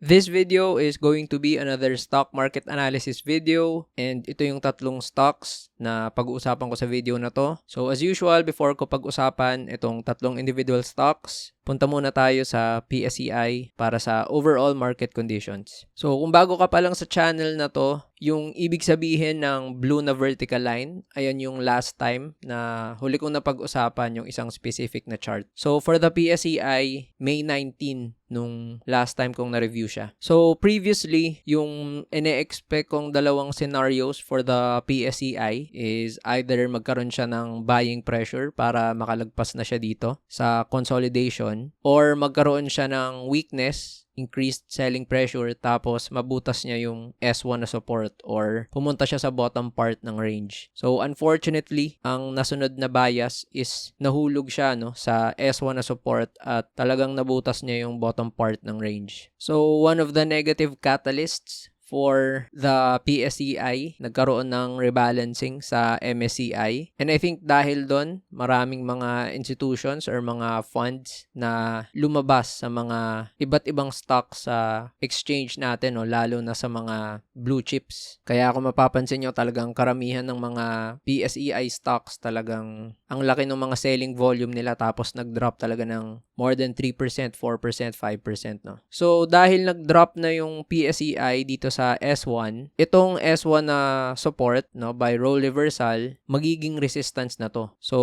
This video is going to be another stock market analysis video, and ito yung tatlong stocks na pag-uusapan ko sa video na to. So as usual, before ko pag-usapan itong tatlong individual stocks, punta muna tayo sa PSEI para sa overall market conditions. So kung bago ka pa lang sa channel na to, yung ibig sabihin ng blue na vertical line, ayan yung last time na huli kong napag-usapan yung isang specific na chart. So for the PSEI, May 19 nung last time kong na-review siya. So previously, yung ine-expect kong dalawang scenarios for the PSEI is either magkaroon siya ng buying pressure para makalagpas na siya dito sa consolidation, or magkaroon siya ng weakness, increased selling pressure, tapos mabutas niya yung S1 na support or pumunta siya sa bottom part ng range. So unfortunately, ang nasunod na bias is nahulog siya sa S1 na support at talagang nabutas niya yung bottom part ng range. So one of the negative catalysts for the PSEI, nagkaroon ng rebalancing sa MSCI. And I think dahil doon, maraming mga institutions or mga funds na lumabas sa mga iba't ibang stocks sa exchange natin, lalo na sa mga blue chips. Kaya kung mapapansin nyo, talagang karamihan ng mga PSEI stocks, talagang ang laki ng mga selling volume nila, tapos nag-drop talaga ng more than 3%, 4%, 5%. So dahil nag-drop na yung PSEI dito sa S1, itong S1 na support by role reversal, magiging resistance na to. So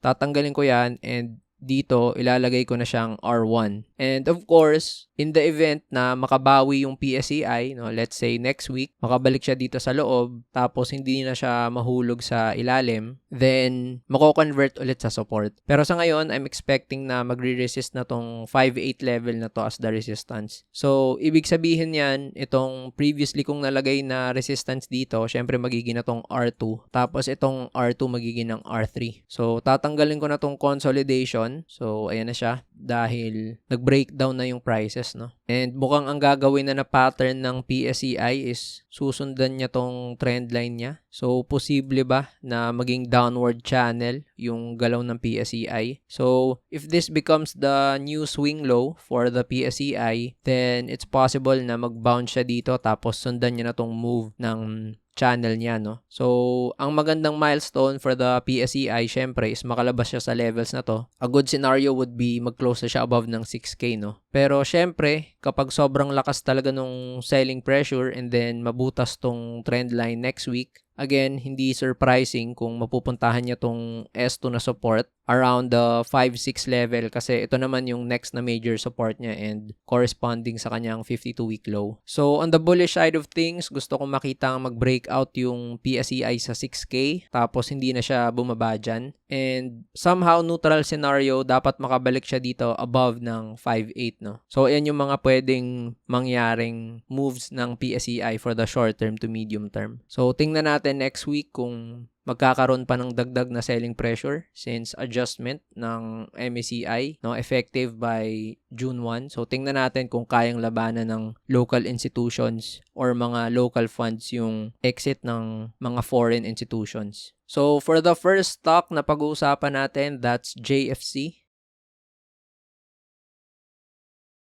tatanggalin ko yan, and dito ilalagay ko na siyang R1. And of course, in the event na makabawi yung PSEI, let's say next week, makabalik siya dito sa loob, tapos hindi na siya mahulog sa ilalim, then mako-convert ulit sa support. Pero sa ngayon, I'm expecting na magre-resist na tong 5.8 level na to as the resistance. So, ibig sabihin yan, itong previously kong nalagay na resistance dito, syempre magiging na tong R2. Tapos itong R2 magiging ng R3. So, tatanggalin ko na tong consolidation. So, ayan na siya dahil nag-breakdown na yung prices, And mukhang ang gagawin na pattern ng PSEI is susundan niya tong trend line niya. So, posible ba na maging downward channel yung galaw ng PSEI? So, if this becomes the new swing low for the PSEI, then it's possible na mag-bounce siya dito, tapos sundan niya na tong move ng channel niya, So, ang magandang milestone for the PSEI, syempre, is makalabas siya sa levels na to. A good scenario would be mag-close na siya above ng 6K, Pero, syempre, kapag sobrang lakas talaga nung selling pressure and then mabutas tong trend line next week, again, hindi surprising kung mapupuntahan niya tong S2 na support around the 5-6 level, kasi ito naman yung next na major support niya and corresponding sa kanyang 52-week low. So, on the bullish side of things, gusto kong makita breakout yung PSEI sa 6K, tapos hindi na siya bumaba dyan. And somehow neutral scenario, dapat makabalik siya dito above ng 5.8, So, ayan yung mga pwedeng mangyaring moves ng PSEI for the short term to medium term. So, tingnan natin next week kung magkakaroon pa ng dagdag na selling pressure since adjustment ng MSCI, effective by June 1. So, tingnan natin kung kayang labanan ng local institutions or mga local funds yung exit ng mga foreign institutions. So, for the first stock na pag-uusapan natin, that's JFC.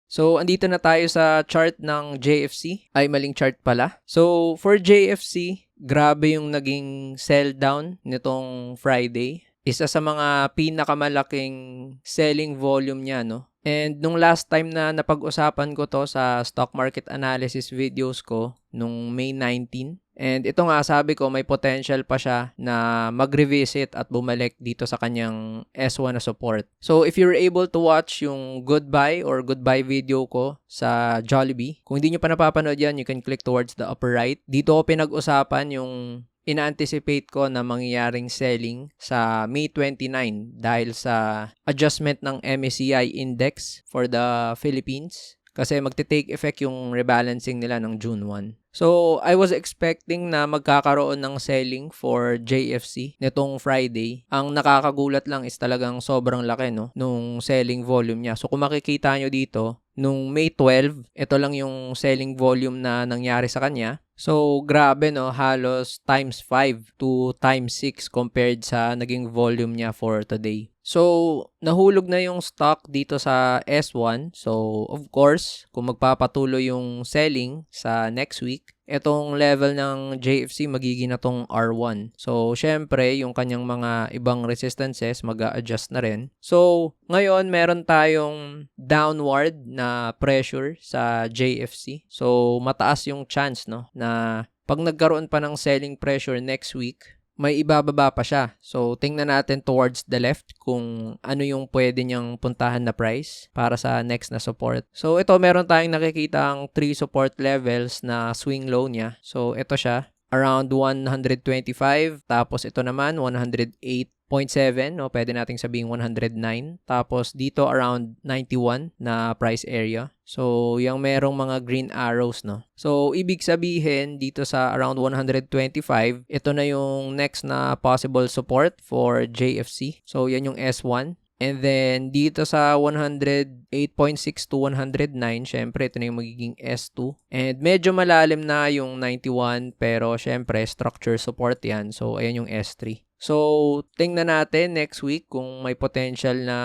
So, andito na tayo sa chart ng JFC. Ay, maling chart pala. So, for JFC, grabe yung naging sell down nitong Friday. Isa sa mga pinakamalaking selling volume niya, And nung last time na napag-usapan ko to sa stock market analysis videos ko, nung May 19, and ito nga, sabi ko, may potential pa siya na mag-revisit at bumalik dito sa kanyang S1 na support. So, if you're able to watch yung goodbye or goodbye video ko sa Jollibee, kung hindi nyo pa napapanood yan, you can click towards the upper right. Dito ko pinag-usapan yung ina-anticipate ko na mangyayaring selling sa May 29 dahil sa adjustment ng MSCI index for the Philippines, kasi magte-take effect yung rebalancing nila ng June 1. So, I was expecting na magkakaroon ng selling for JFC nitong Friday. Ang nakakagulat lang is talagang sobrang laki, nung selling volume niya. So, kung makikita nyo dito, nung May 12, ito lang yung selling volume na nangyari sa kanya. So, grabe, halos times 5 to times 6 compared sa naging volume niya for today. So, nahulog na yung stock dito sa S1. So, of course, kung magpapatuloy yung selling sa next week, itong level ng JFC magiging na tong R1. So, syempre, yung kanyang mga ibang resistances mag-a-adjust na rin. So, ngayon, meron tayong downward na pressure sa JFC. So, mataas yung chance, no, na pag nagkaroon pa ng selling pressure next week, may ibababa pa siya. So, tingnan natin towards the left kung ano yung pwede niyang puntahan na price para sa next na support. So, ito meron tayong nakikita ang 3 support levels na swing low niya. So, ito siya. Around 125. Tapos, ito naman, 108.7. O, pwede nating sabihin 109. Tapos, dito around 91 na price area. So, yung merong mga green arrows, no? So, ibig sabihin, dito sa around 125, ito na yung next na possible support for JFC. So, yan yung S1. And then, dito sa 108.6 to 109, syempre, ito na yung magiging S2. And medyo malalim na yung 91, pero syempre, structure support yan. So, ayan yung S3. So, tingnan natin next week kung may potential na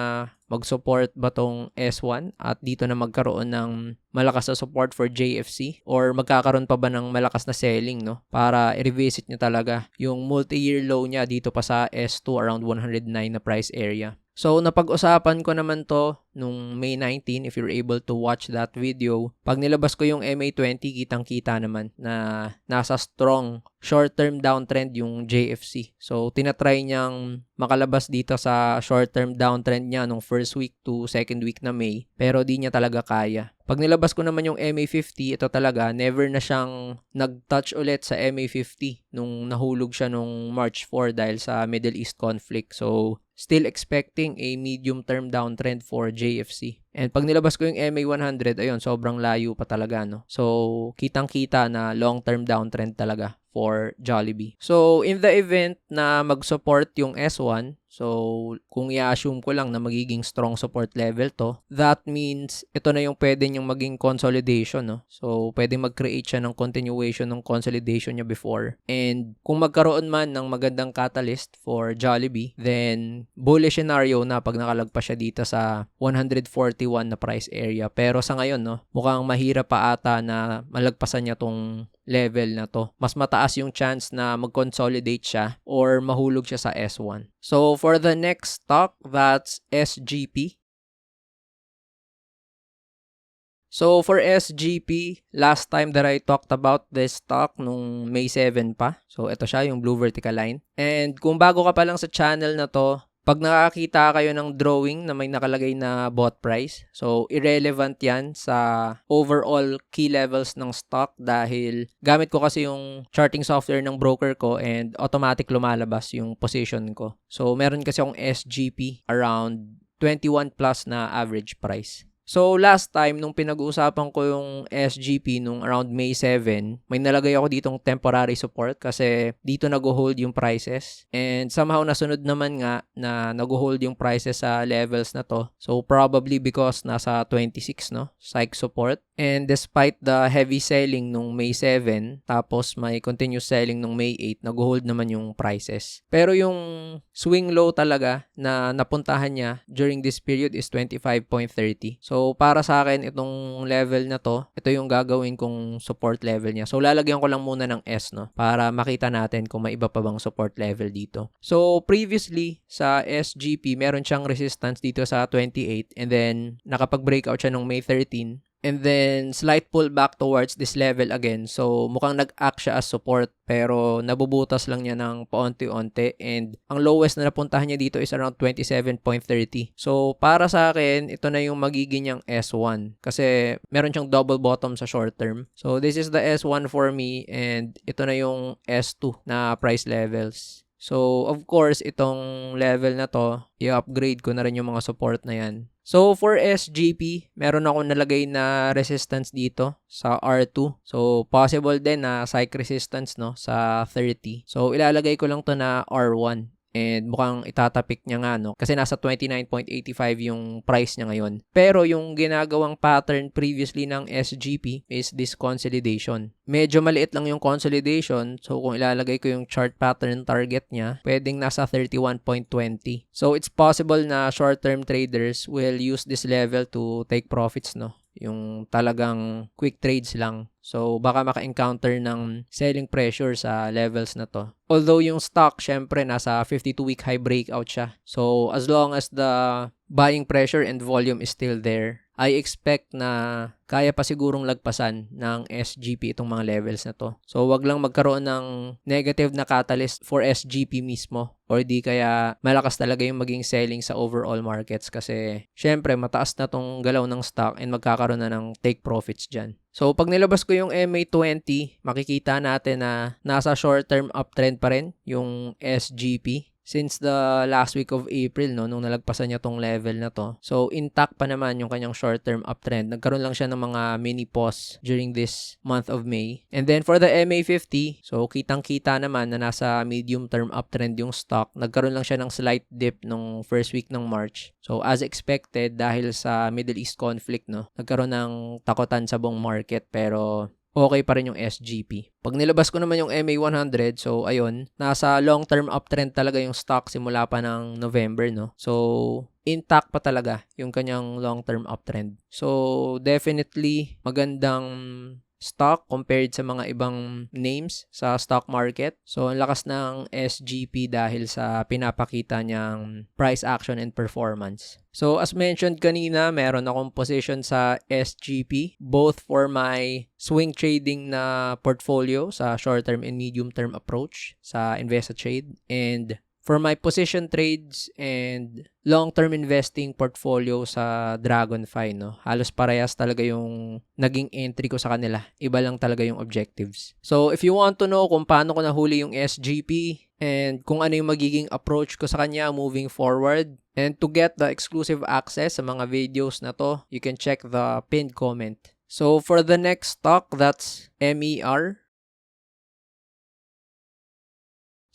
mag-support ba tong S1 at dito na magkaroon ng malakas na support for JFC or magkakaroon pa ba ng malakas na selling, no? Para i-revisit nyo talaga yung multi-year low niya dito pa sa S2 around 109 na price area. So, napag-usapan ko naman to nung May 19, if you're able to watch that video. Pag nilabas ko yung MA20, kitang-kita naman na nasa strong short-term downtrend yung JFC. So, tinatry niyang makalabas dito sa short-term downtrend niya nung first week to second week na May, pero di niya talaga kaya. Pag nilabas ko naman yung MA50, ito talaga, never na siyang nag-touch ulit sa MA50 nung nahulog siya nung March 4 dahil sa Middle East conflict. So, still expecting a medium-term downtrend for JFC. And pag nilabas ko yung MA100, ayun, sobrang layo pa talaga, no? So, kitang-kita na long-term downtrend talaga for Jollibee. So, in the event na mag-support yung S1, so, kung i-assume ko lang na magiging strong support level to, that means ito na yung pwede niyang maging consolidation, no? So, pwede mag-create siya ng continuation ng consolidation niya before. And kung magkaroon man ng magandang catalyst for Jollibee, then bullish scenario na pag nakalagpas siya dito sa 141 na price area. Pero sa ngayon, no, mukhang mahirap pa ata na malagpasan niya tong level na to. Mas mataas yung chance na mag-consolidate siya or mahulog siya sa S1. So, for the next stock, that's SGP. So, for SGP, last time that I talked about this stock nung May 7 pa. So, ito siya, yung blue vertical line. And kung bago ka pa lang sa channel na to, pag nakakita kayo ng drawing na may nakalagay na bought price, so irrelevant yan sa overall key levels ng stock dahil gamit ko kasi yung charting software ng broker ko and automatic lumalabas yung position ko. So meron kasi akong SGP around 21 plus na average price. So, last time, nung pinag-uusapan ko yung SGP nung around May 7, may nalagay ako ditong temporary support kasi dito nag-hold yung prices. And somehow, nasunod naman nga na nag-hold yung prices sa levels na to. So, probably because nasa 26, no? Psych support. And despite the heavy selling nung May 7, tapos may continuous selling nung May 8, nag-hold naman yung prices. Pero yung swing low talaga na napuntahan niya during this period is 25.30. So, para sa akin, itong level na to, ito yung gagawin kong support level niya. So, lalagyan ko lang muna ng S, no? Para makita natin kung may iba pa bang support level dito. So, previously, sa SGP, meron siyang resistance dito sa 28 and then nakapag-breakout siya nung May 13. And then, slight pullback towards this level again. So, mukhang nag-act siya as support. Pero, nabubutas lang niya ng paunti-unti. And, ang lowest na napuntahan niya dito is around 27.30. So, para sa akin, ito na yung magiging niyang S1. Kasi, meron siyang double bottom sa short term. So, this is the S1 for me. And, ito na yung S2 na price levels. So, of course, itong level na to, i-upgrade ko na rin yung mga support na yan. So, for SGP, meron ako nalagay na resistance dito sa R2. So, possible din na psych resistance, no, sa 30. So, ilalagay ko lang to na R1. and mukhang itatapik niya nga, no? Kasi nasa 29.85 yung price niya ngayon. Pero yung ginagawang pattern previously ng SGP is this consolidation. Medyo maliit lang yung consolidation, so kung ilalagay ko yung chart pattern target niya, pwedeng nasa 31.20. So it's possible na short-term traders will use this level to take profits, no? Yung talagang quick trades lang. So, baka maka-encounter ng selling pressure sa levels na to. Although yung stock, syempre, nasa 52-week high breakout siya. So, as long as the buying pressure and volume is still there, I expect na kaya pa sigurong lagpasan ng SGP itong mga levels na to. So, wag lang magkaroon ng negative na catalyst for SGP mismo, or di kaya malakas talaga yung maging selling sa overall markets kasi syempre mataas na tong galaw ng stock and magkakaroon na ng take profits dyan. So, pag nilabas ko yung MA20, makikita natin na nasa short-term uptrend pa rin yung SGP. Since the last week of April, no, nung nalagpasan niya tong level na to. So, intact pa naman yung kanyang short-term uptrend. Nagkaroon lang siya ng mga mini pause during this month of May. And then, for the MA50, so, kitang-kita naman na nasa medium-term uptrend yung stock. Nagkaroon lang siya ng slight dip nung first week ng March. So, as expected, dahil sa Middle East conflict, no, nagkaroon ng takutan sa buong market. Pero, okay pa rin yung SGP. Pag nilabas ko naman yung MA100, so ayun, nasa long-term uptrend talaga yung stock simula pa ng November, no? So, intact pa talaga yung kanyang long-term uptrend. So, definitely magandang stock compared sa mga ibang names sa stock market. So, ang lakas ng SGP dahil sa pinapakita niyang price action and performance. So, as mentioned kanina, meron akong position sa SGP, both for my swing trading na portfolio sa short-term and medium-term approach sa InvestaTrade, and for my position trades and long-term investing portfolio sa Dragonfly, no? Halos parehas talaga yung naging entry ko sa kanila. Iba lang talaga yung objectives. So, if you want to know kung paano ko nahuli yung SGP and kung ano yung magiging approach ko sa kanya moving forward, and to get the exclusive access sa mga videos na to, you can check the pinned comment. So, for the next stock, that's MER.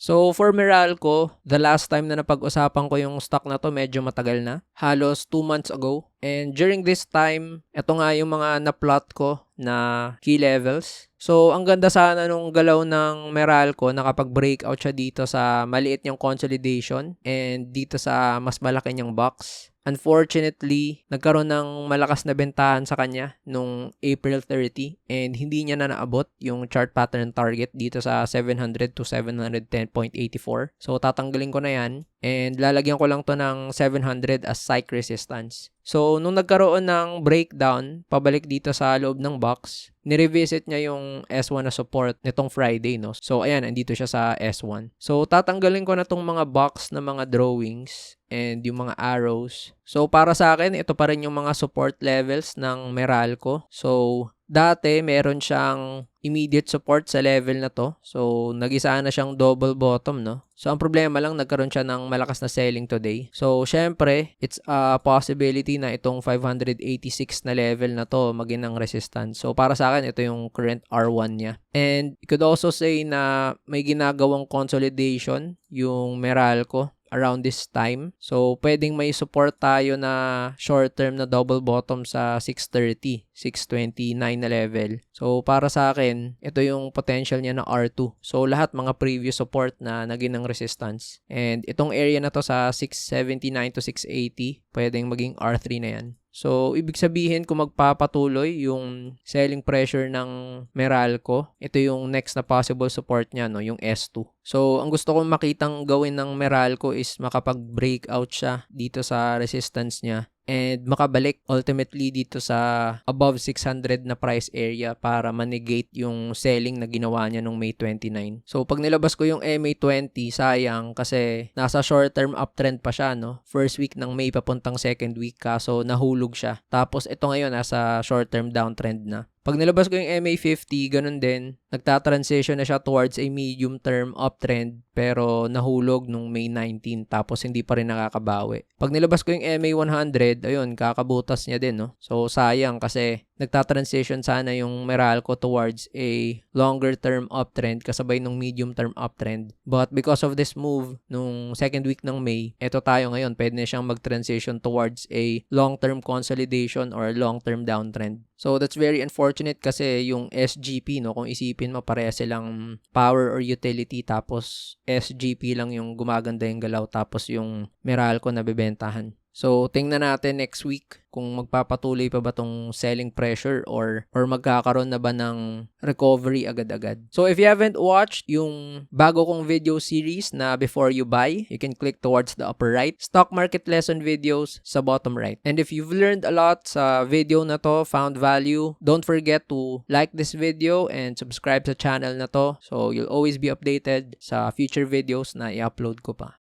So, for Meralco, the last time na napag-usapan ko yung stock na to, medyo matagal na. Halos 2 months ago. And during this time, ito nga yung mga na-plot ko na key levels. So, ang ganda sana nung galaw ng Meralco, nakapag-breakout siya dito sa maliit niyang consolidation and dito sa mas malaki niyang box. Unfortunately, nagkaroon ng malakas na bentahan sa kanya nung April 30 and hindi niya na naabot yung chart pattern target dito sa 700 to 710.84. So, tatanggalin ko na yan and lalagyan ko lang to ng 700 as psych resistance. So, nung nagkaroon ng breakdown, pabalik dito sa loob ng box, nirevisit niya yung S1 na support nitong Friday, no? So, ayan, andito siya sa S1. So, tatanggalin ko na tong mga box na mga drawings and yung mga arrows. So, para sa akin, ito pa rin yung mga support levels ng Meralco. So, dati, meron siyang immediate support sa level na to. So, nag-isa na siyang double bottom, no? So, ang problema lang, nagkaroon siya ng malakas na selling today. So, syempre, it's a possibility na itong 586 na level na to maging ng resistance. So, para sa akin, ito yung current R1 niya. And you could also say na may ginagawang consolidation yung Meralco around this time. So, pwedeng may support tayo na short-term na double bottom sa 630, 629 na level. So, para sa akin, ito yung potential niya na R2. So, lahat mga previous support na naging ng resistance. And itong area na to sa 679 to 680, pwedeng maging R3 na yan. So, ibig sabihin kung magpapatuloy yung selling pressure ng Meralco, ito yung next na possible support niya, no, yung S2. So, ang gusto kong makitang gawin ng Meralco is makapag-breakout siya dito sa resistance niya and makabalik ultimately dito sa above 600 na price area para manegate yung selling na ginawa niya nung May 29. So, pag nilabas ko yung MA20, sayang kasi nasa short-term uptrend pa siya, no? First week ng May papuntang second week, kaso nahulog siya. Tapos, ito ngayon nasa short-term downtrend na. Pag nilabas ko yung MA50, ganun din, nagta-transition na siya towards a medium-term uptrend pero nahulog nung May 19 tapos hindi pa rin nakakabawi. Pag nilabas ko yung MA100, ayun, kakabutas niya din, no? So, sayang kasi nagta-transition sana yung Meralco towards a longer term uptrend kasabay nung medium term uptrend. But because of this move nung second week ng May, eto tayo ngayon, pwede na siyang mag-transition towards a long-term consolidation or long-term downtrend. So that's very unfortunate kasi yung SGP, no, kung isipin mo pareha silang power or utility tapos SGP lang yung gumaganda yung galaw tapos yung Meralco na bebentahan. So, tingnan natin next week kung magpapatuloy pa ba tong selling pressure or magkakaroon na ba ng recovery agad-agad. So, if you haven't watched yung bago kong video series na Before You Buy, you can click towards the upper right. Stock market lesson videos sa bottom right. And if you've learned a lot sa video na to, found value, don't forget to like this video and subscribe sa channel na to so you'll always be updated sa future videos na i-upload ko pa.